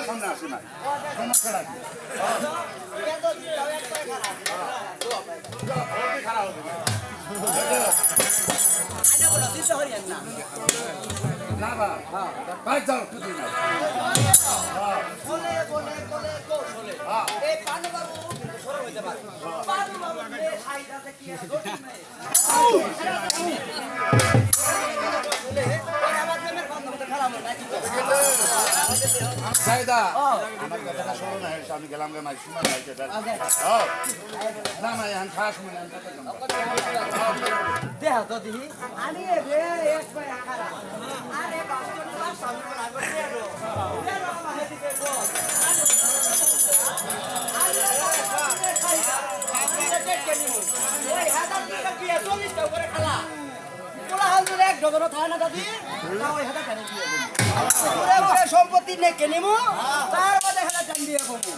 সামনে আসে না সমস্যা রাখি খারাপ হবে না বা ভাই যাও তুই না আমার কথাটা স্মরণ আছে আমি গেলাম গে মাই সুমন ভাইকে না মাই আমি খাস মনে দেহ তো দিহি আমি রে এক পায় খারাপ আরে বাবা সামনে লাগবে রে আমার দিকে গো ওই হাজার টাকা দিয়ে 40 টাকা করে খালা কোলা হালুর এক ডজন থাকে না দাদি না ওই হাজার টাকা দিয়ে ওরে ওরে সম্পত্তি নে কেনিমু তার বাদে হাজার টাকা দিয়ে বলবো